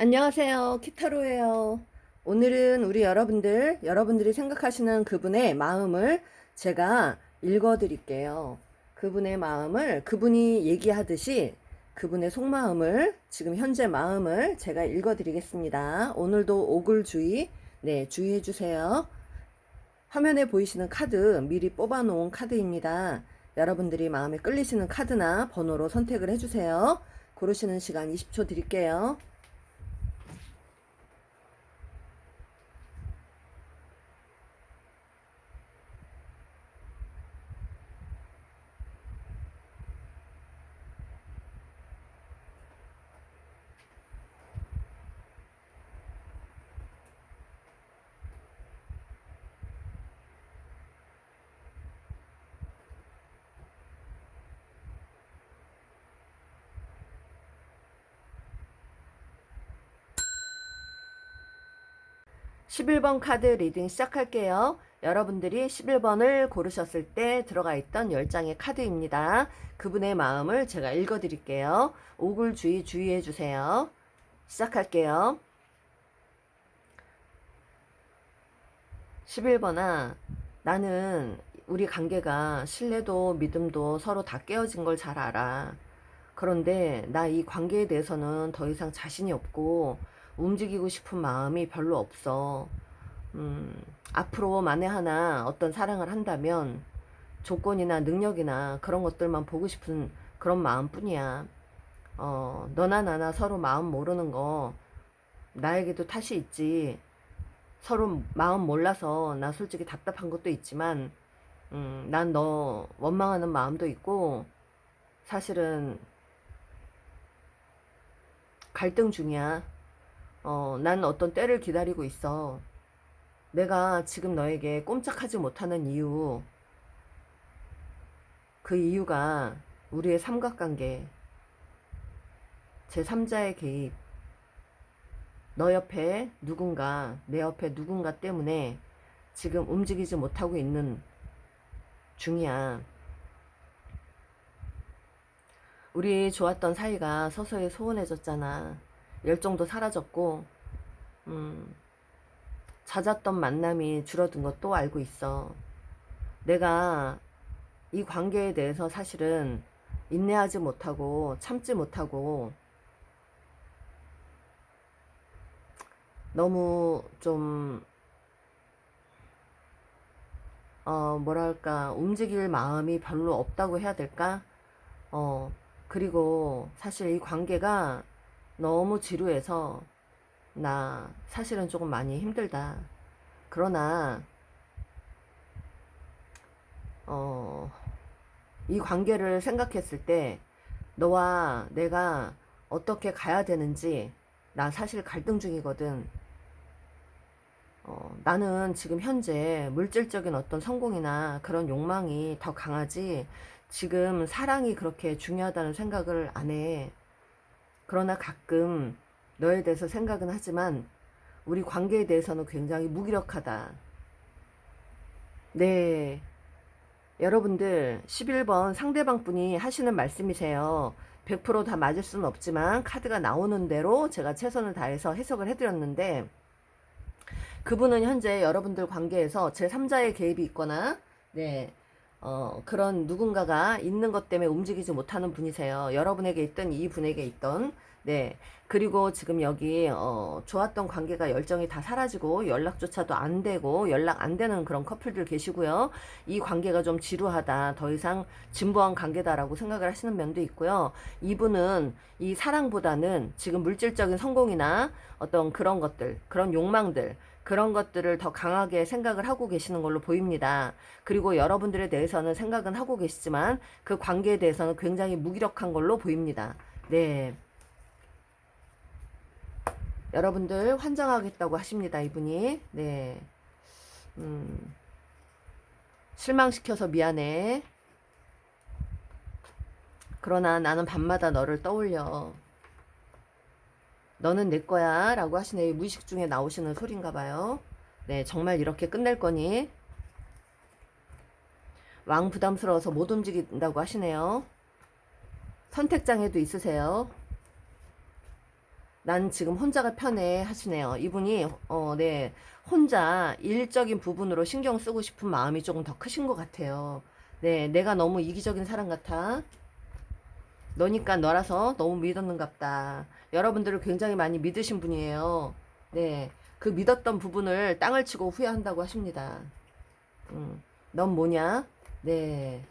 안녕하세요. 키타로예요. 오늘은 우리 여러분들이 생각하시는 그분의 마음을 제가 읽어 드릴게요. 그분의 마음을 그분이 얘기하듯이 그분의 속마음을 지금 현재 마음을 제가 읽어 드리겠습니다. 오늘도 오글주의, 네, 주의해 주세요. 화면에 보이시는 카드 미리 뽑아 놓은 카드입니다. 여러분들이 마음에 끌리시는 카드나 번호로 선택을 해 주세요. 고르시는 시간 20초 드릴게요. 11번 카드 리딩 시작할게요. 여러분들이 11번을 고르셨을 때 들어가 있던 10장의 카드입니다. 그분의 마음을 제가 읽어 드릴게요. 오글주의 주의해 주세요. 시작할게요. 11번아, 나는 우리 관계가 신뢰도 믿음도 서로 다 깨어진 걸 잘 알아. 그런데 나 이 관계에 대해서는 더 이상 자신이 없고 움직이고 싶은 마음이 별로 없어. 앞으로 만에 하나 어떤 사랑을 한다면 조건이나 능력이나 그런 것들만 보고 싶은 그런 마음뿐이야. 너나 나나 서로 마음 모르는 거 나에게도 탓이 있지. 서로 마음 몰라서 나 솔직히 답답한 것도 있지만, 난 너 원망하는 마음도 있고, 사실은 갈등 중이야. 난 어떤 때를 기다리고 있어. 내가 지금 너에게 꼼짝하지 못하는 이유, 그 이유가 우리의 삼각관계, 제3자의 개입, 너 옆에 누군가, 내 옆에 누군가 때문에 지금 움직이지 못하고 있는 중이야. 우리 좋았던 사이가 서서히 소원해졌잖아. 열정도 사라졌고, 잦았던 만남이 줄어든 것도 알고 있어. 내가 이 관계에 대해서 사실은 인내하지 못하고 참지 못하고 너무 좀 뭐랄까 움직일 마음이 별로 없다고 해야 될까? 그리고 사실 이 관계가 너무 지루해서 나 사실은 조금 많이 힘들다. 그러나 이 관계를 생각했을 때 너와 내가 어떻게 가야 되는지 나 사실 갈등 중이거든. 나는 지금 현재 물질적인 어떤 성공이나 그런 욕망이 더 강하지 지금 사랑이 그렇게 중요하다는 생각을 안 해. 그러나 가끔 너에 대해서 생각은 하지만 우리 관계에 대해서는 굉장히 무기력하다. 네. 여러분들 11번 상대방 분이 하시는 말씀이세요. 100%다 맞을 수는 없지만 카드가 나오는 대로 제가 최선을 다해서 해석을 해드렸는데 그분은 현재 여러분들 관계에서 제3자의 개입이 있거나 네, 그런 누군가가 있는 것 때문에 움직이지 못하는 분이세요. 여러분에게 있던 이분에게 있던 네. 그리고 지금 여기 좋았던 관계가 열정이 다 사라지고 연락조차도 안 되고 연락 안 되는 그런 커플들 계시고요. 이 관계가 좀 지루하다. 더 이상 진보한 관계다라고 생각을 하시는 면도 있고요. 이분은 이 사랑보다는 지금 물질적인 성공이나 어떤 그런 것들, 그런 욕망들 그런 것들을 더 강하게 생각을 하고 계시는 걸로 보입니다. 그리고 여러분들에 대해서는 생각은 하고 계시지만 그 관계에 대해서는 굉장히 무기력한 걸로 보입니다. 네. 여러분들 환장하겠다고 하십니다. 이분이. 네. 실망시켜서 미안해. 그러나 나는 밤마다 너를 떠올려. 너는 내 거야 라고 하시네. 무의식 중에 나오시는 소린가 봐요. 네, 정말 이렇게 끝낼 거니? 왕 부담스러워서 못 움직인다고 하시네요. 선택장애도 있으세요. 난 지금 혼자가 편해 하시네요. 이분이 네, 혼자 일적인 부분으로 신경 쓰고 싶은 마음이 조금 더 크신 것 같아요. 네, 내가 너무 이기적인 사람 같아. 너니까 너라서 너무 믿었는갑다. 여러분들을 굉장히 많이 믿으신 분이에요. 네, 그 믿었던 부분을 땅을 치고 후회한다고 하십니다. 넌 뭐냐? 네,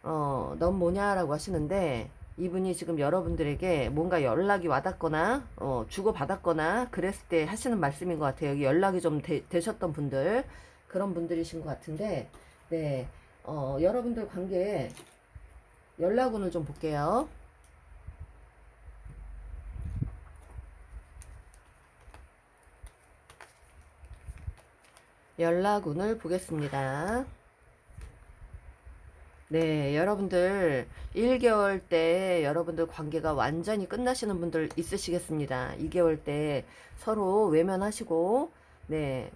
넌 뭐냐라고 하시는데, 이분이 지금 여러분들에게 뭔가 연락이 와닿거나, 주고받았거나, 그랬을 때 하시는 말씀인 것 같아요. 여기 연락이 좀 되셨던 분들, 그런 분들이신 것 같은데, 네, 여러분들 관계에 연락운을 좀 볼게요. 연락운을 보겠습니다. 네, 여러분들 1개월 때 여러분들 관계가 완전히 끝나시는 분들 있으시겠습니다. 2개월 때 서로 외면하시고 네,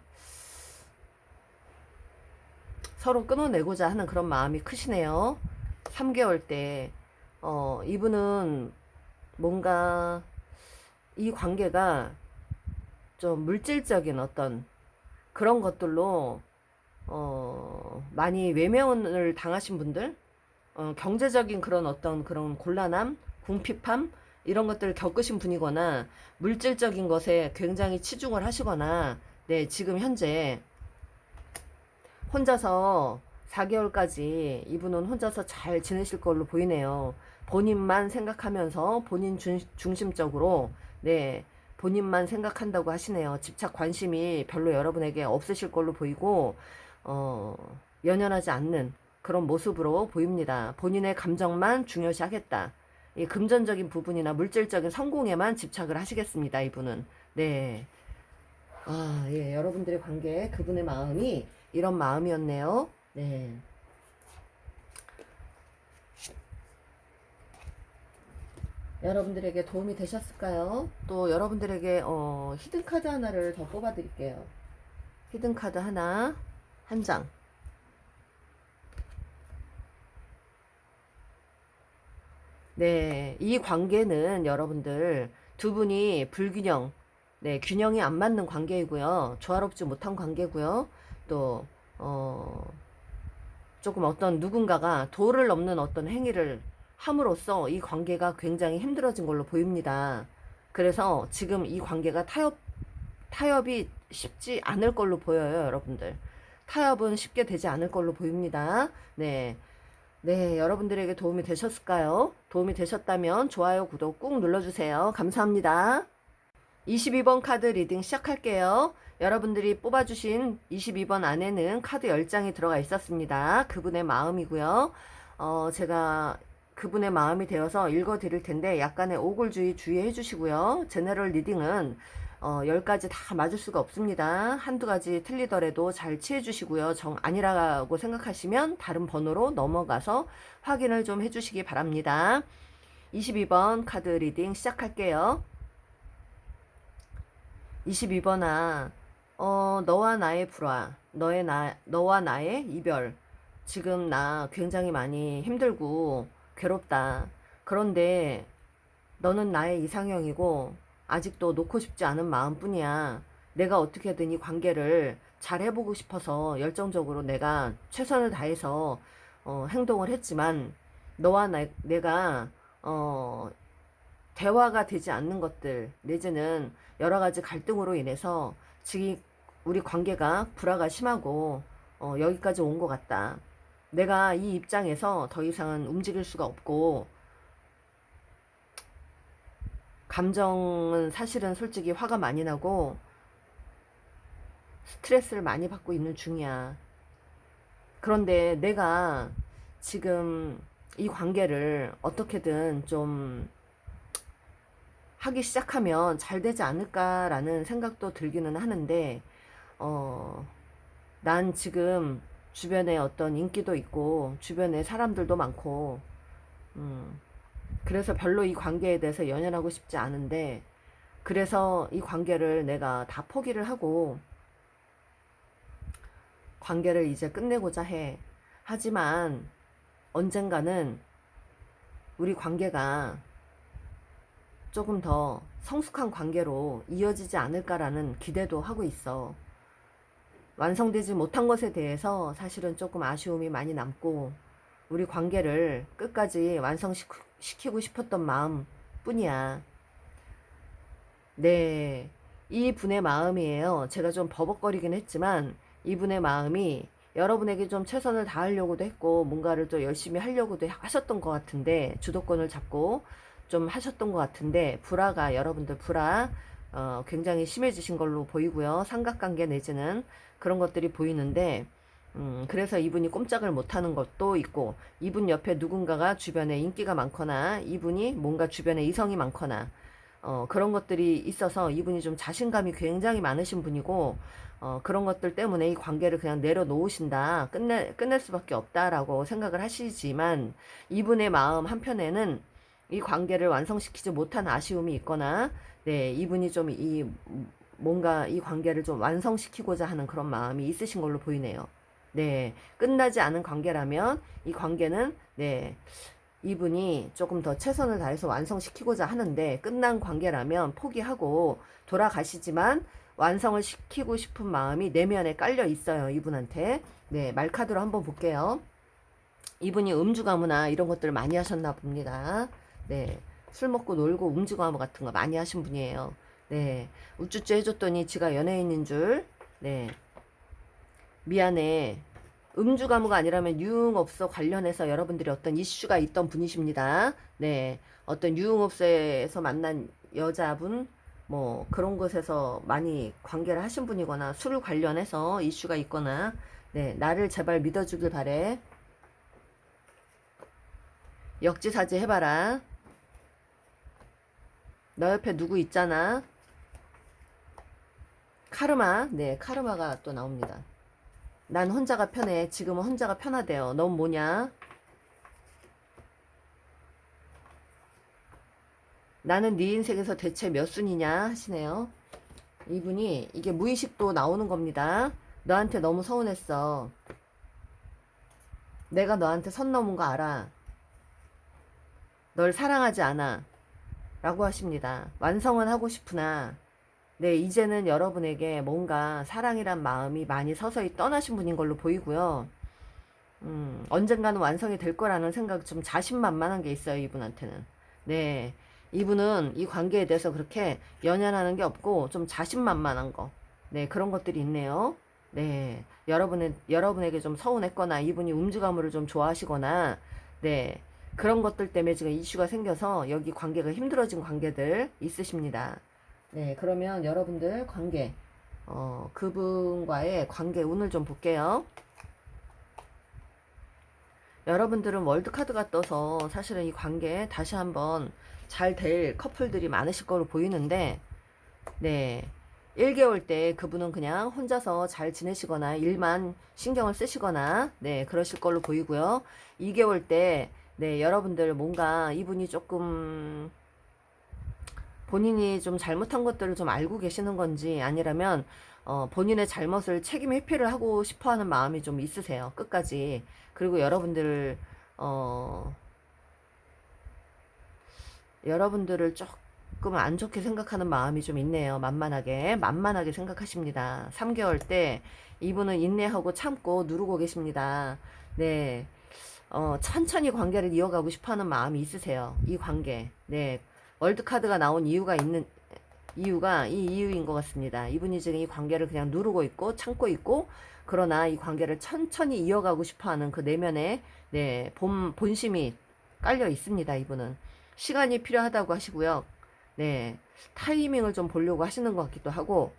서로 끊어내고자 하는 그런 마음이 크시네요. 3개월 때 이분은 뭔가 이 관계가 좀 물질적인 어떤 그런 것들로 많이 외면을 당하신 분들, 경제적인 그런 어떤 그런 곤란함, 궁핍함, 이런 것들을 겪으신 분이거나, 물질적인 것에 굉장히 치중을 하시거나, 네, 지금 현재 혼자서 4개월까지 이분은 혼자서 잘 지내실 걸로 보이네요. 본인만 생각하면서 본인 중심적으로, 네, 본인만 생각한다고 하시네요. 집착 관심이 별로 여러분에게 없으실 걸로 보이고, 어, 연연하지 않는 그런 모습으로 보입니다. 본인의 감정만 중요시 하겠다. 이 금전적인 부분이나 물질적인 성공에만 집착을 하시겠습니다. 이분은. 네. 아, 예, 여러분들의 관계에 그분의 마음이 이런 마음이었네요. 네. 여러분들에게 도움이 되셨을까요? 또 여러분들에게 히든카드 하나를 더 뽑아드릴게요. 히든카드 하나, 한 장. 네, 이 관계는 여러분들 두 분이 불균형, 네, 균형이 안 맞는 관계이고요. 조화롭지 못한 관계고요. 또, 조금 어떤 누군가가 도를 넘는 어떤 행위를 함으로써 이 관계가 굉장히 힘들어진 걸로 보입니다. 그래서 지금 이 관계가 타협이 쉽지 않을 걸로 보여요, 여러분들. 타협은 쉽게 되지 않을 걸로 보입니다. 네. 네, 여러분들에게 도움이 되셨을까요? 도움이 되셨다면 좋아요, 구독 꾹 눌러주세요. 감사합니다. 22번 카드 리딩 시작할게요. 여러분들이 뽑아주신 22번 안에는 카드 10장이 들어가 있었습니다. 그분의 마음이고요. 제가 그분의 마음이 되어서 읽어 드릴 텐데 약간의 오글주의 주의해 주시고요. 제너럴 리딩은 10가지 다 맞을 수가 없습니다. 한두 가지 틀리더라도 잘 치해 주시고요. 정 아니라고 생각하시면 다른 번호로 넘어가서 확인을 좀 해주시기 바랍니다. 22번 카드 리딩 시작할게요. 22번아, 너와 나의 불화, 너와 나의 이별. 지금 나 굉장히 많이 힘들고 괴롭다. 그런데 너는 나의 이상형이고 아직도 놓고 싶지 않은 마음뿐이야. 내가 어떻게든 이 관계를 잘 해보고 싶어서 열정적으로 내가 최선을 다해서 행동을 했지만 너와 내가 어, 대화가 되지 않는 것들 내지는 여러 가지 갈등으로 인해서 지금 우리 관계가 불화가 심하고 여기까지 온 것 같다. 내가 이 입장에서 더 이상은 움직일 수가 없고 감정은 사실은 솔직히 화가 많이 나고 스트레스를 많이 받고 있는 중이야. 그런데 내가 지금 이 관계를 어떻게든 좀 하기 시작하면 잘 되지 않을까라는 생각도 들기는 하는데, 어, 난 지금 주변에 어떤 인기도 있고, 주변에 사람들도 많고, 음, 그래서 별로 이 관계에 대해서 연연하고 싶지 않은데, 그래서 이 관계를 내가 다 포기를 하고, 관계를 이제 끝내고자 해. 하지만, 언젠가는 우리 관계가 조금 더 성숙한 관계로 이어지지 않을까라는 기대도 하고 있어. 완성되지 못한 것에 대해서 사실은 조금 아쉬움이 많이 남고, 우리 관계를 끝까지 완성시키고 싶었던 마음 뿐이야. 네, 이 분의 마음이에요. 제가 좀 버벅거리긴 했지만, 이분의 마음이 여러분에게 좀 최선을 다하려고도 했고, 뭔가를 또 열심히 하려고도 하셨던 것 같은데, 주도권을 잡고 좀 하셨던 것 같은데, 불화가, 여러분들 불화, 굉장히 심해지신 걸로 보이고요. 삼각관계 내지는 그런 것들이 보이는데, 그래서 이분이 꼼짝을 못하는 것도 있고, 이분 옆에 누군가가 주변에 인기가 많거나, 이분이 뭔가 주변에 이성이 많거나, 그런 것들이 있어서 이분이 좀 자신감이 굉장히 많으신 분이고, 그런 것들 때문에 이 관계를 그냥 내려놓으신다, 끝낼 수밖에 없다라고 생각을 하시지만, 이분의 마음 한편에는 이 관계를 완성시키지 못한 아쉬움이 있거나, 네, 이분이 좀 뭔가 이 관계를 좀 완성시키고자 하는 그런 마음이 있으신 걸로 보이네요. 네, 끝나지 않은 관계라면 이 관계는, 네, 이분이 조금 더 최선을 다해서 완성시키고자 하는데, 끝난 관계라면 포기하고 돌아가시지만 완성을 시키고 싶은 마음이 내면에 깔려 있어요, 이분한테. 네, 말카드로 한번 볼게요. 이분이 음주가무나 이런 것들을 많이 하셨나 봅니다. 네, 술 먹고 놀고 음주가무 같은 거 많이 하신 분이에요. 네, 우쭈쭈 해줬더니 지가 연예인인 줄. 네, 미안해. 음주가무가 아니라면 유흥업소 관련해서 여러분들이 어떤 이슈가 있던 분이십니다. 네. 어떤 유흥업소에서 만난 여자분, 뭐, 그런 곳에서 많이 관계를 하신 분이거나, 술 관련해서 이슈가 있거나, 네. 나를 제발 믿어주길 바래. 역지사지 해봐라. 너 옆에 누구 있잖아. 카르마. 네. 카르마가 또 나옵니다. 난 혼자가 편해. 지금은 혼자가 편하대요. 넌 뭐냐? 나는 네 인생에서 대체 몇 순이냐 하시네요. 이분이 이게 무의식도 나오는 겁니다. 너한테 너무 서운했어. 내가 너한테 선 넘은 거 알아. 널 사랑하지 않아. 라고 하십니다. 완성은 하고 싶으나, 네, 이제는 여러분에게 뭔가 사랑이란 마음이 많이 서서히 떠나신 분인 걸로 보이고요. 언젠가는 완성이 될 거라는 생각, 좀 자신만만한 게 있어요, 이분한테는. 네. 이분은 이 관계에 대해서 그렇게 연연하는 게 없고, 좀 자신만만한 거. 네, 그런 것들이 있네요. 네. 여러분에게 좀 서운했거나, 이분이 음주가무를 좀 좋아하시거나, 네. 그런 것들 때문에 지금 이슈가 생겨서 여기 관계가 힘들어진 관계들 있으십니다. 네. 그러면 여러분들 관계, 그분과의 관계 운을 좀 볼게요. 여러분들은 월드카드가 떠서 사실은 이 관계 다시 한번 잘 될 커플들이 많으실 거로 보이는데, 네. 1개월 때 그분은 그냥 혼자서 잘 지내시거나 일만 신경을 쓰시거나, 네, 그러실 걸로 보이고요. 2개월 때, 네, 여러분들 뭔가 이분이 조금 본인이 좀 잘못한 것들을 좀 알고 계시는 건지, 아니라면 본인의 잘못을 책임 회피를 하고 싶어 하는 마음이 좀 있으세요. 끝까지. 그리고 어, 여러분들을 조금 안 좋게 생각하는 마음이 좀 있네요. 만만하게 생각하십니다. 3개월 때 이분은 인내하고 참고 누르고 계십니다. 네. 천천히 관계를 이어가고 싶어 하는 마음이 있으세요. 이 관계. 네. 월드카드가 나온 이유가 이 이유인 것 같습니다. 이분이 지금 이 관계를 그냥 누르고 있고 참고 있고, 그러나 이 관계를 천천히 이어가고 싶어하는 그 내면에, 네, 본심이 깔려 있습니다. 이분은 시간이 필요하다고 하시고요. 네, 타이밍을 좀 보려고 하시는 것 같기도 하고,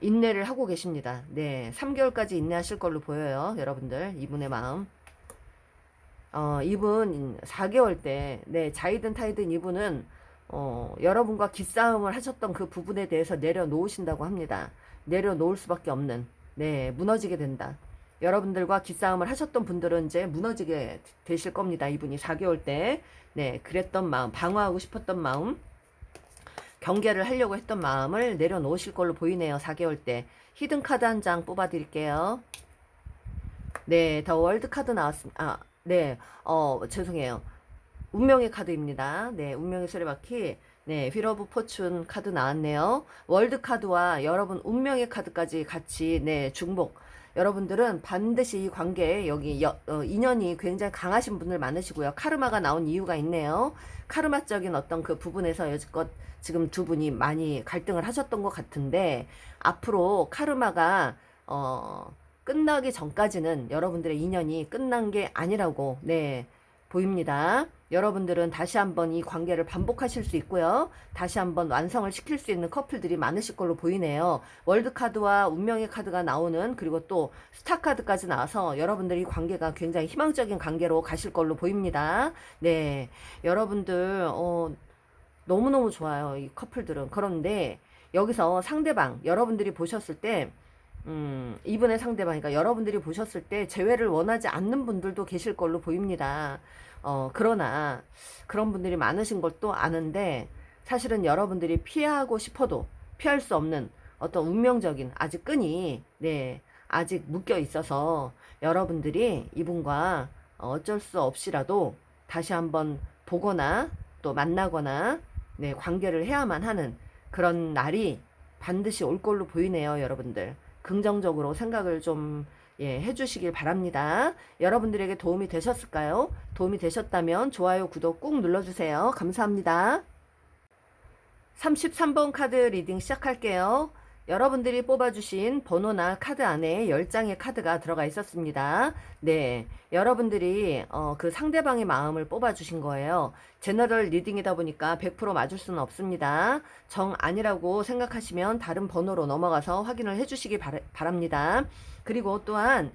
인내를 하고 계십니다. 네, 3개월까지 인내하실 걸로 보여요. 여러분들 이분의 마음. 이분 4개월 때, 네, 자이든 타이든 이분은 여러분과 기싸움을 하셨던 그 부분에 대해서 내려놓으신다고 합니다. 내려놓을 수밖에 없는, 네, 무너지게 된다. 여러분들과 기싸움을 하셨던 분들은 이제 무너지게 되실 겁니다. 이분이 4개월 때, 네, 그랬던 마음, 방어하고 싶었던 마음, 경계를 하려고 했던 마음을 내려놓으실 걸로 보이네요. 4개월 때. 히든 카드 한 장 뽑아 드릴게요. 네, 더 월드 카드 나왔습니다. 네, 죄송해요. 운명의 카드입니다. 네, 운명의 수레바퀴. 네, 휠 오브 포춘 카드 나왔네요. 월드 카드와 여러분 운명의 카드까지 같이 네, 중복. 여러분들은 반드시 이 관계에 여기 인연이 굉장히 강하신 분들 많으시고요. 카르마가 나온 이유가 있네요. 카르마적인 어떤 그 부분에서 여지껏 지금 두 분이 많이 갈등을 하셨던 것 같은데 앞으로 카르마가 끝나기 전까지는 여러분들의 인연이 끝난 게 아니라고 네, 보입니다. 여러분들은 다시 한번 이 관계를 반복하실 수 있고요. 다시 한번 완성을 시킬 수 있는 커플들이 많으실 걸로 보이네요. 월드카드와 운명의 카드가 나오는 그리고 또 스타카드까지 나와서 여러분들이 관계가 굉장히 희망적인 관계로 가실 걸로 보입니다. 네, 여러분들 너무너무 좋아요. 이 커플들은. 그런데 여기서 상대방 여러분들이 보셨을 때 이분의 상대방이니까 여러분들이 보셨을 때 재회를 원하지 않는 분들도 계실 걸로 보입니다. 그러나 그런 분들이 많으신 것도 아는데 사실은 여러분들이 피하고 싶어도 피할 수 없는 어떤 운명적인 아직 끈이 네, 아직 묶여 있어서 여러분들이 이분과 어쩔 수 없이라도 다시 한번 보거나 또 만나거나 네, 관계를 해야만 하는 그런 날이 반드시 올 걸로 보이네요, 여러분들. 긍정적으로 생각을 좀 해주시길 바랍니다. 여러분들에게 도움이 되셨을까요? 도움이 되셨다면 좋아요, 구독 꾹 눌러주세요. 감사합니다. 33번 카드 리딩 시작할게요. 여러분들이 뽑아주신 번호나 카드 안에 10장의 카드가 들어가 있었습니다. 네, 여러분들이 그 상대방의 마음을 뽑아주신 거예요. 제너럴 리딩이다 보니까 100% 맞을 수는 없습니다. 정 아니라고 생각하시면 다른 번호로 넘어가서 확인을 해주시기 바랍니다. 그리고 또한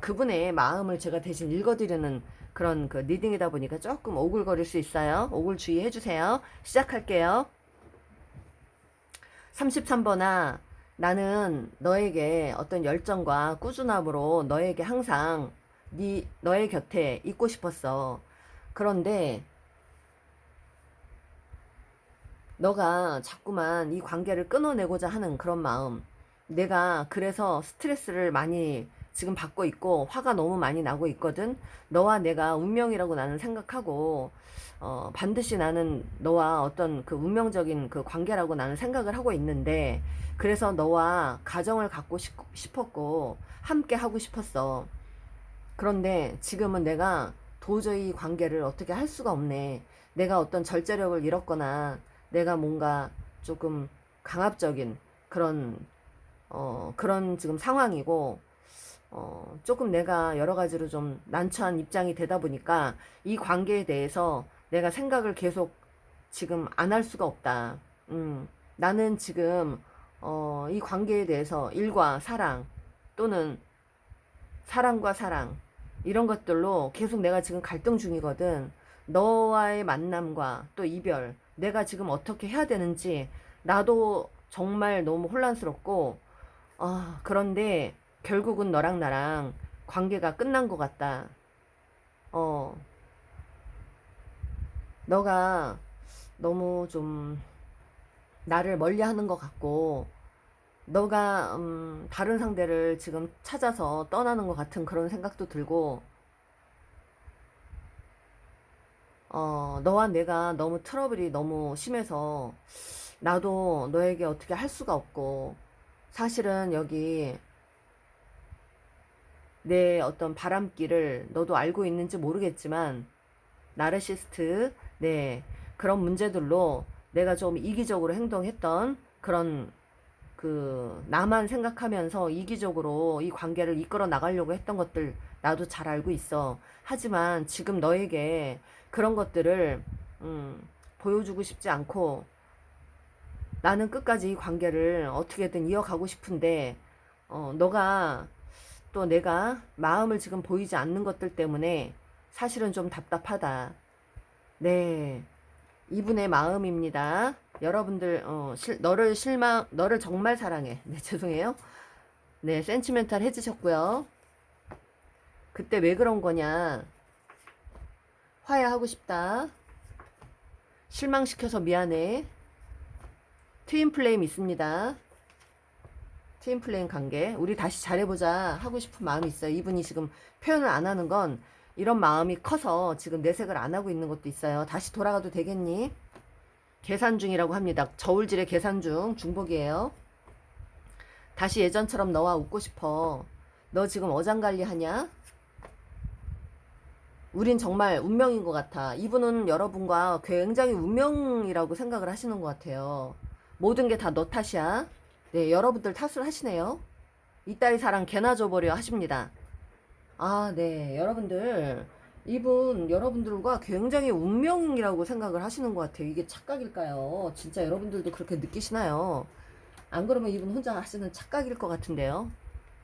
그분의 마음을 제가 대신 읽어드리는 그런 그 리딩이다 보니까 조금 오글거릴 수 있어요. 오글 주의해주세요. 시작할게요. 33번아, 나는 너에게 어떤 열정과 꾸준함으로 너에게 항상 너의 곁에 있고 싶었어. 그런데 너가 자꾸만 이 관계를 끊어내고자 하는 그런 마음, 내가 그래서 스트레스를 많이 지금 받고 있고 화가 너무 많이 나고 있거든. 너와 내가 운명이라고 나는 생각하고 반드시 나는 너와 어떤 그 운명적인 그 관계라고 나는 생각을 하고 있는데 그래서 너와 가정을 갖고 싶었고 함께 하고 싶었어. 그런데 지금은 내가 도저히 이 관계를 어떻게 할 수가 없네. 내가 어떤 절제력을 잃었거나 내가 뭔가 조금 강압적인 그런 그런 지금 상황이고 조금 내가 여러 가지로 좀 난처한 입장이 되다 보니까 이 관계에 대해서 내가 생각을 계속 지금 안 할 수가 없다. 나는 지금 이 관계에 대해서 일과 사랑 또는 사랑과 사랑 이런 것들로 계속 내가 지금 갈등 중이거든. 너와의 만남과 또 이별 내가 지금 어떻게 해야 되는지 나도 정말 너무 혼란스럽고 그런데 결국은 너랑 나랑 관계가 끝난 것 같다. 어, 너가 너무 좀 나를 멀리 하는 것 같고, 너가, 다른 상대를 지금 찾아서 떠나는 것 같은 그런 생각도 들고, 너와 내가 너무 트러블이 너무 심해서, 나도 너에게 어떻게 할 수가 없고, 사실은 여기 내 어떤 바람길을 너도 알고 있는지 모르겠지만 나르시스트 네 그런 문제들로 내가 좀 이기적으로 행동했던 그런 그 나만 생각하면서 이기적으로 이 관계를 이끌어 나가려고 했던 것들 나도 잘 알고 있어. 하지만 지금 너에게 그런 것들을 보여주고 싶지 않고 나는 끝까지 이 관계를 어떻게든 이어가고 싶은데 너가 또 내가 마음을 지금 보이지 않는 것들 때문에 사실은 좀 답답하다. 네. 이분의 마음입니다. 여러분들, 너를 정말 사랑해. 네, 죄송해요. 네, 센치멘탈 해주셨고요. 그때 왜 그런 거냐. 화해하고 싶다. 실망시켜서 미안해. 트윈 플레임 있습니다. 트윈 플레임 관계. 우리 다시 잘해보자 하고 싶은 마음이 있어요. 이분이 지금 표현을 안 하는 건 이런 마음이 커서 지금 내색을 안 하고 있는 것도 있어요. 다시 돌아가도 되겠니? 계산 중이라고 합니다. 저울질의 계산 중, 중복이에요. 다시 예전처럼 너와 웃고 싶어. 너 지금 어장관리 하냐? 우린 정말 운명인 것 같아. 이분은 여러분과 굉장히 운명이라고 생각을 하시는 것 같아요. 모든 게 다 너 탓이야. 네, 여러분들 탓을 하시네요. 이따위 사랑 개나 줘버려 하십니다. 아, 네. 여러분들, 이분, 여러분들과 굉장히 운명이라고 생각을 하시는 것 같아요. 이게 착각일까요? 진짜 여러분들도 그렇게 느끼시나요? 안 그러면 이분 혼자 하시는 착각일 것 같은데요.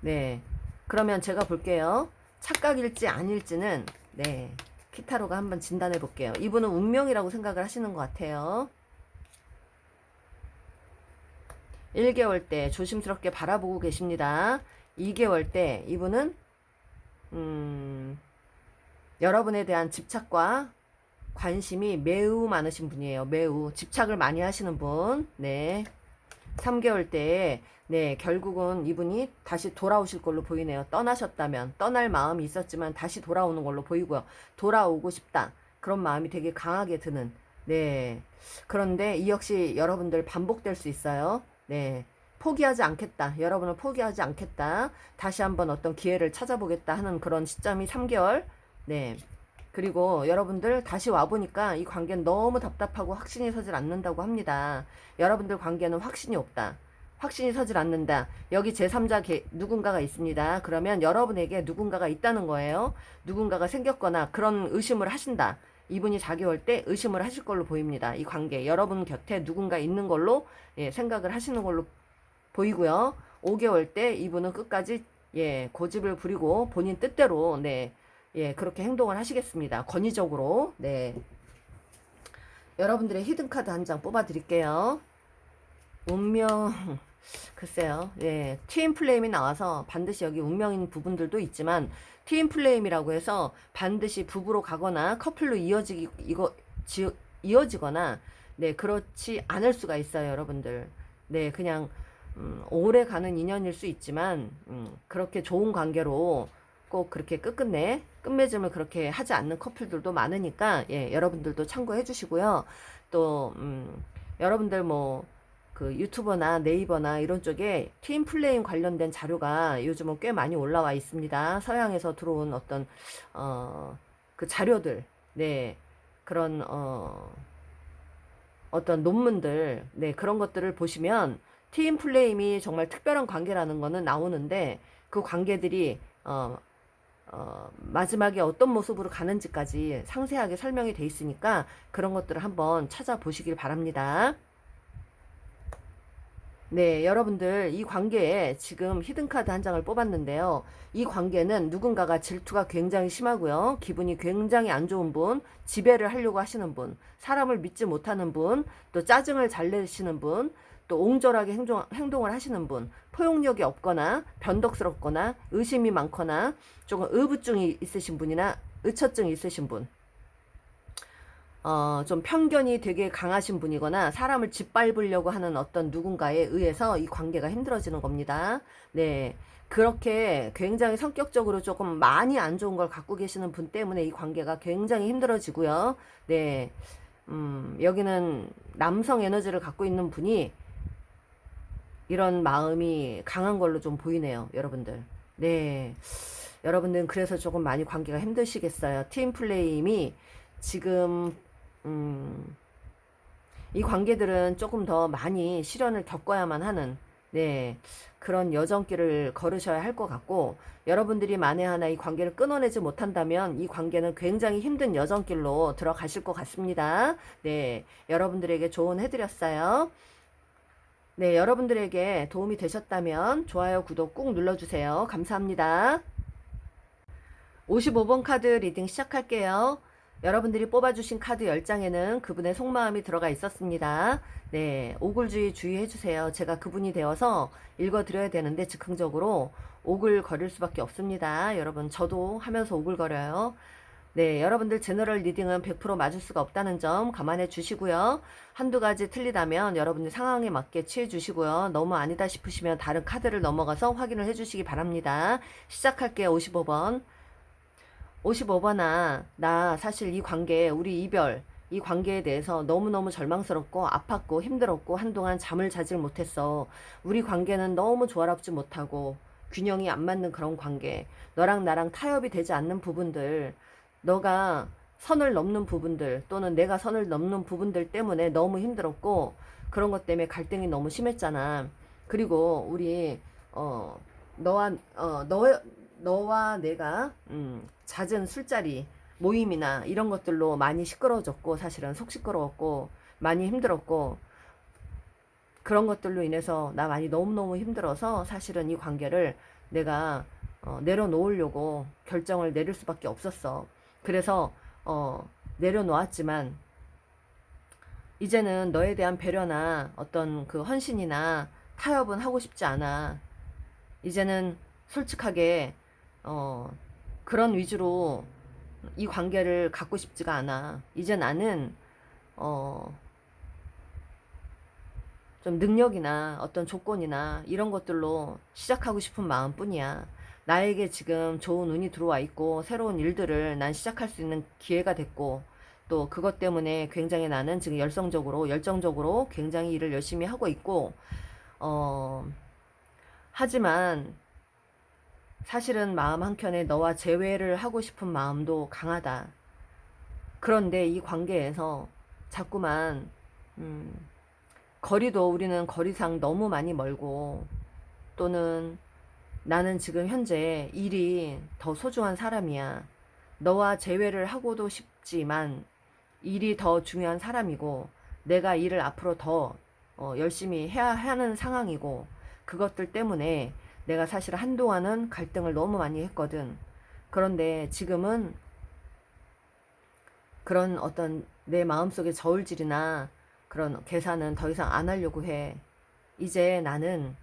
네. 그러면 제가 볼게요. 착각일지 아닐지는, 네. 키타로가 한번 진단해 볼게요. 이분은 운명이라고 생각을 하시는 것 같아요. 1개월 때 조심스럽게 바라보고 계십니다. 2개월 때 이분은 여러분에 대한 집착과 관심이 매우 많으신 분이에요. 매우 집착을 많이 하시는 분. 네. 3개월 때에 네, 결국은 이분이 다시 돌아오실 걸로 보이네요. 떠나셨다면 떠날 마음이 있었지만 다시 돌아오는 걸로 보이고요. 돌아오고 싶다. 그런 마음이 되게 강하게 드는. 네. 그런데 이 역시 여러분들 반복될 수 있어요. 네. 포기하지 않겠다. 여러분을 포기하지 않겠다. 다시 한번 어떤 기회를 찾아보겠다 하는 그런 시점이 3개월. 네. 그리고 여러분들 다시 와보니까 이 관계는 너무 답답하고 확신이 서질 않는다고 합니다. 여러분들 관계는 확신이 없다. 확신이 서질 않는다. 여기 제3자 누군가가 있습니다. 그러면 여러분에게 누군가가 있다는 거예요. 누군가가 생겼거나 그런 의심을 하신다. 이분이 4개월 때 의심을 하실 걸로 보입니다. 이 관계. 여러분 곁에 누군가 있는 걸로 예, 생각을 하시는 걸로 보이고요. 5개월 때 이분은 끝까지 예, 고집을 부리고 본인 뜻대로 네, 예, 그렇게 행동을 하시겠습니다. 권위적으로. 네. 여러분들의 히든카드 한 장 뽑아 드릴게요. 운명. 글쎄요. 예. 트윈 플레임이 나와서 반드시 여기 운명인 부분들도 있지만 트윈 플레임이라고 해서 반드시 부부로 가거나 커플로 이어지거나 네, 그렇지 않을 수가 있어요, 여러분들. 네, 그냥 오래 가는 인연일 수 있지만 그렇게 좋은 관계로 꼭 그렇게 끝끝내 끝맺음을 그렇게 하지 않는 커플들도 많으니까 예, 여러분들도 참고해 주시고요. 또 여러분들 뭐 그 유튜버나 네이버나 이런 쪽에 트윈 플레임 관련된 자료가 요즘은 꽤 많이 올라와 있습니다. 서양에서 들어온 어떤 그 자료들, 네, 그런 어떤 논문들, 네, 그런 것들을 보시면 트윈 플레임이 정말 특별한 관계라는 거는 나오는데 그 관계들이 마지막에 어떤 모습으로 가는지까지 상세하게 설명이 돼 있으니까 그런 것들을 한번 찾아보시길 바랍니다. 네, 여러분들 이 관계에 지금 히든카드 한 장을 뽑았는데요. 이 관계는 누군가가 질투가 굉장히 심하고요. 기분이 굉장히 안 좋은 분, 지배를 하려고 하시는 분, 사람을 믿지 못하는 분, 또 짜증을 잘 내시는 분, 또 옹졸하게 행동을 하시는 분, 포용력이 없거나 변덕스럽거나 의심이 많거나 조금 의부증이 있으신 분이나 의처증이 있으신 분, 좀 편견이 되게 강하신 분이거나 사람을 짓밟으려고 하는 어떤 누군가에 의해서 이 관계가 힘들어지는 겁니다. 네. 그렇게 굉장히 성격적으로 조금 많이 안 좋은 걸 갖고 계시는 분 때문에 이 관계가 굉장히 힘들어지고요. 네. 여기는 남성 에너지를 갖고 있는 분이 이런 마음이 강한 걸로 좀 보이네요, 여러분들. 네. 여러분들은 그래서 조금 많이 관계가 힘드시겠어요. 팀 플레임이 지금 이 관계들은 조금 더 많이 시련을 겪어야만 하는 네, 그런 여정길을 걸으셔야 할 것 같고 여러분들이 만에 하나 이 관계를 끊어내지 못한다면 이 관계는 굉장히 힘든 여정길로 들어가실 것 같습니다. 네, 여러분들에게 조언해드렸어요. 네, 여러분들에게 도움이 되셨다면 좋아요, 구독 꾹 눌러주세요. 감사합니다. 55번 카드 리딩 시작할게요. 여러분들이 뽑아주신 카드 10장에는 그분의 속마음이 들어가 있었습니다. 네, 오글주의 주의해주세요. 제가 그분이 되어서 읽어드려야 되는데 즉흥적으로 오글거릴 수밖에 없습니다. 여러분, 저도 하면서 오글거려요. 네, 여러분들 제너럴 리딩은 100% 맞을 수가 없다는 점 감안해 주시고요. 한두 가지 틀리다면 여러분들 상황에 맞게 취해 주시고요. 너무 아니다 싶으시면 다른 카드를 넘어가서 확인을 해 주시기 바랍니다. 시작할게요. 55번. 55번아, 나 사실 이 관계, 우리 이별, 이 관계에 대해서 너무너무 절망스럽고 아팠고 힘들었고 한동안 잠을 자질 못했어. 우리 관계는 너무 조화롭지 못하고 균형이 안 맞는 그런 관계. 너랑 나랑 타협이 되지 않는 부분들, 너가 선을 넘는 부분들 또는 내가 선을 넘는 부분들 때문에 너무 힘들었고 그런 것 때문에 갈등이 너무 심했잖아. 그리고 우리 어 너와 너와 내가 잦은 술자리 모임이나 이런 것들로 많이 시끄러워졌고 사실은 속 시끄러웠고 많이 힘들었고 그런 것들로 인해서 나 많이 너무너무 힘들어서 사실은 이 관계를 내가 내려놓으려고 결정을 내릴 수밖에 없었어. 그래서 내려놓았지만 이제는 너에 대한 배려나 어떤 그 헌신이나 타협은 하고 싶지 않아. 이제는 솔직하게 어, 그런 위주로 이 관계를 갖고 싶지가 않아. 이제 나는 어, 좀 능력이나 어떤 조건이나 이런 것들로 시작하고 싶은 마음뿐이야. 나에게 지금 좋은 운이 들어와 있고 새로운 일들을 난 시작할 수 있는 기회가 됐고 또 그것 때문에 굉장히 나는 지금 열정적으로 굉장히 일을 열심히 하고 있고 어, 하지만 사실은 마음 한켠에 너와 재회를 하고 싶은 마음도 강하다. 그런데 이 관계에서 자꾸만 음, 거리도 우리는 거리상 너무 많이 멀고 또는 나는 지금 현재 일이 더 소중한 사람이야. 너와 재회를 하고도 싶지만 일이 더 중요한 사람이고 내가 일을 앞으로 더 열심히 해야 하는 상황이고 그것들 때문에 내가 사실 한동안은 갈등을 너무 많이 했거든. 그런데 지금은 그런 어떤 내 마음속의 저울질이나 그런 계산은 더 이상 안 하려고 해. 이제 나는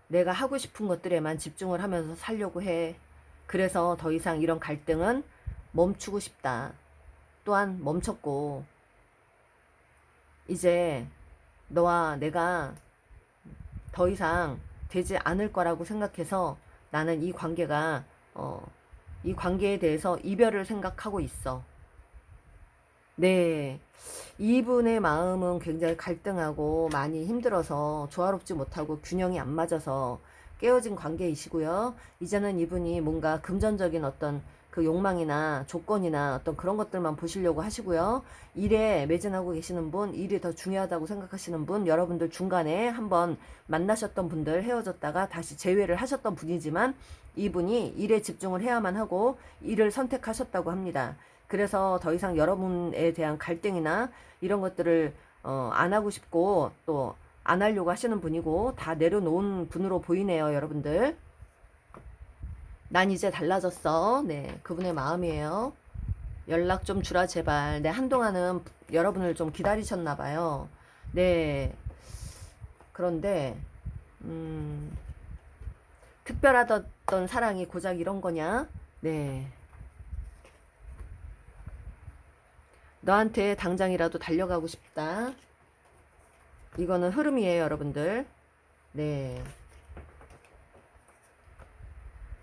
내가 하고 싶은 것들에만 집중을 하면서 살려고 해. 그래서 더 이상 이런 갈등은 멈추고 싶다. 또한 멈췄고, 이제 너와 내가 더 이상 되지 않을 거라고 생각해서 나는 이 관계에 대해서 이별을 생각하고 있어. 네. 이분의 마음은 굉장히 갈등하고 많이 힘들어서 조화롭지 못하고 균형이 안 맞아서 깨어진 관계이시고요. 이제는 이분이 뭔가 금전적인 어떤 그 욕망이나 조건이나 어떤 그런 것들만 보시려고 하시고요. 일에 매진하고 계시는 분, 일이 더 중요하다고 생각하시는 분, 여러분들 중간에 한번 만나셨던 분들 헤어졌다가 다시 재회를 하셨던 분이지만 이분이 일에 집중을 해야만 하고 일을 선택하셨다고 합니다. 그래서 더 이상 여러분에 대한 갈등이나 이런 것들을 안 하고 싶고 또 안 하려고 하시는 분이고 다 내려놓은 분으로 보이네요, 여러분들. 난 이제 달라졌어. 네, 그분의 마음이에요. 연락 좀 주라 제발. 네, 한동안은 여러분을 좀 기다리셨나 봐요. 네, 그런데 특별하던 사랑이 고작 이런 거냐? 네. 너한테 당장이라도 달려가고 싶다. 이거는 흐름이에요, 여러분들. 네.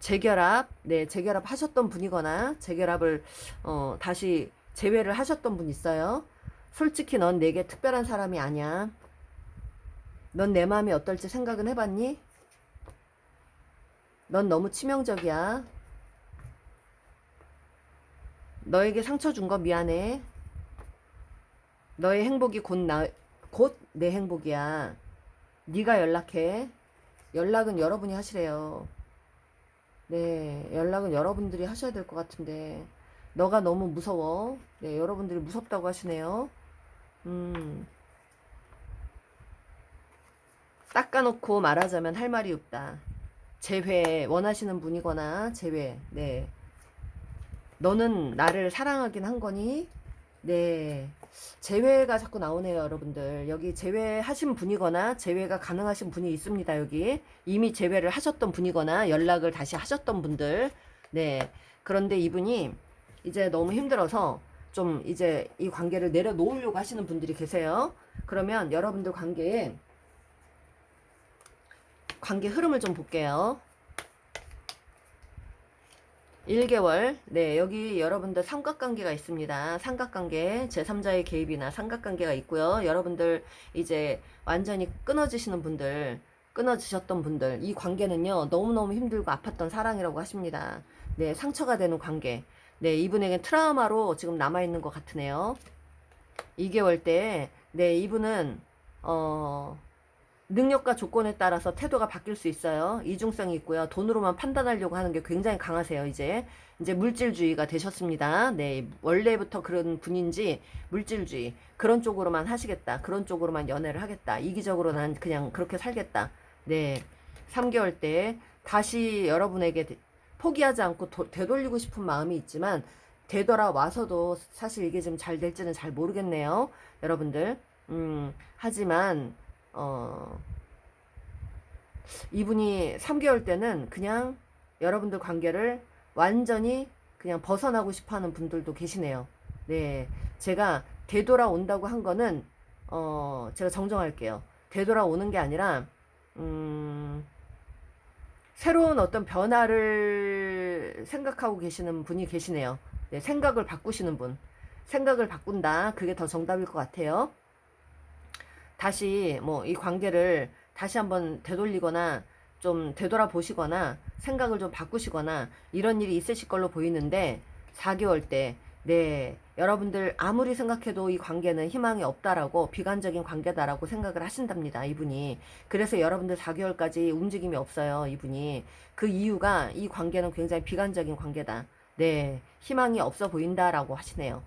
재결합, 네, 재결합 하셨던 분이거나, 재결합을, 다시 재회를 하셨던 분 있어요. 솔직히 넌 내게 특별한 사람이 아니야. 넌 내 마음이 어떨지 생각은 해봤니? 넌 너무 치명적이야. 너에게 상처 준 거 미안해. 너의 행복이 곧 내 행복이야. 네가 연락해. 연락은 여러분이 하시래요. 네, 연락은 여러분들이 하셔야 될 것 같은데, 너가 너무 무서워. 네, 여러분들이 무섭다고 하시네요. 음, 닦아놓고 말하자면 할 말이 없다. 재회 원하시는 분이거나 재회. 네, 너는 나를 사랑하긴 한 거니? 네, 재회가 자꾸 나오네요, 여러분들. 여기 재회하신 분이거나 재회가 가능하신 분이 있습니다, 여기. 이미 재회를 하셨던 분이거나 연락을 다시 하셨던 분들. 네, 그런데 이분이 이제 너무 힘들어서 좀 이제 이 관계를 내려놓으려고 하시는 분들이 계세요. 그러면 여러분들 관계 흐름을 좀 볼게요. 1개월. 네, 여기 여러분들 삼각관계가 있습니다. 삼각관계, 제3자의 개입이나 삼각관계가 있고요. 여러분들 이제 완전히 끊어지시는 분들, 끊어지셨던 분들, 이 관계는요, 너무너무 힘들고 아팠던 사랑이라고 하십니다. 네, 상처가 되는 관계. 네, 이분에겐 트라우마로 지금 남아있는 것 같으네요. 2개월 때, 네, 이분은, 능력과 조건에 따라서 태도가 바뀔 수 있어요. 이중성이 있고요. 돈으로만 판단하려고 하는 게 굉장히 강하세요. 이제 물질주의가 되셨습니다. 네, 원래부터 그런 분인지 물질주의 그런 쪽으로만 하시겠다. 그런 쪽으로만 연애를 하겠다. 이기적으로 난 그냥 그렇게 살겠다. 네, 3개월 때 다시 여러분에게 포기하지 않고 되돌리고 싶은 마음이 있지만 되돌아와서도 사실 이게 좀 잘 될지는 잘 모르겠네요. 여러분들. 하지만 이분이 3개월 때는 그냥 여러분들 관계를 완전히 그냥 벗어나고 싶어 하는 분들도 계시네요. 네. 제가 되돌아온다고 한 거는, 제가 정정할게요. 되돌아오는 게 아니라, 새로운 어떤 변화를 생각하고 계시는 분이 계시네요. 네, 생각을 바꾸시는 분. 생각을 바꾼다. 그게 더 정답일 것 같아요. 다시 뭐 이 관계를 다시 한번 되돌리거나 좀 되돌아보시거나 생각을 좀 바꾸시거나 이런 일이 있으실 걸로 보이는데 4개월 때 네, 여러분들 아무리 생각해도 이 관계는 희망이 없다라고 비관적인 관계다라고 생각을 하신답니다. 이분이. 그래서 여러분들 4개월까지 움직임이 없어요. 이분이. 그 이유가 이 관계는 굉장히 비관적인 관계다. 네, 희망이 없어 보인다라고 하시네요.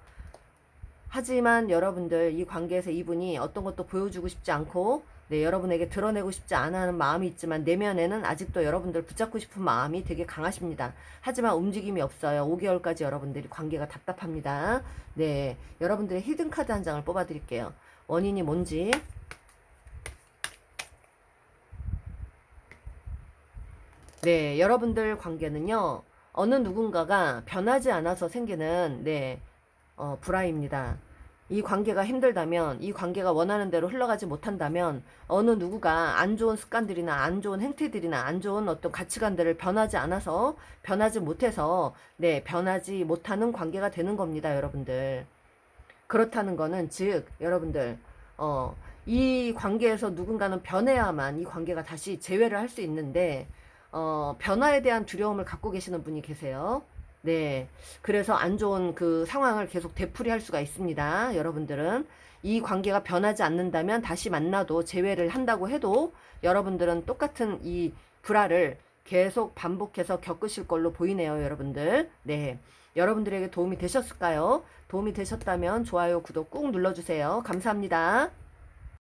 하지만 여러분들 이 관계에서 이분이 어떤 것도 보여주고 싶지 않고 네, 여러분에게 드러내고 싶지 않아 하는 마음이 있지만 내면에는 아직도 여러분들 붙잡고 싶은 마음이 되게 강하십니다. 하지만 움직임이 없어요. 5개월까지 여러분들이 관계가 답답합니다. 네, 여러분들의 히든카드 한 장을 뽑아 드릴게요. 원인이 뭔지. 네, 여러분들 관계는요, 어느 누군가가 변하지 않아서 생기는, 네, 불화입니다. 이 관계가 힘들다면, 이 관계가 원하는 대로 흘러가지 못한다면, 어느 누구가 안 좋은 습관들이나 안 좋은 행태들이나 안 좋은 어떤 가치관들을 변하지 않아서, 변하지 못해서, 네, 변하지 못하는 관계가 되는 겁니다, 여러분들. 그렇다는 거는, 즉, 여러분들, 이 관계에서 누군가는 변해야만 이 관계가 다시 재회를 할 수 있는데, 변화에 대한 두려움을 갖고 계시는 분이 계세요. 네. 그래서 안 좋은 그 상황을 계속 되풀이할 수가 있습니다. 여러분들은. 이 관계가 변하지 않는다면 다시 만나도 재회를 한다고 해도 여러분들은 똑같은 이 불화를 계속 반복해서 겪으실 걸로 보이네요, 여러분들. 네. 여러분들에게 도움이 되셨을까요? 도움이 되셨다면 좋아요, 구독 꾹 눌러주세요. 감사합니다.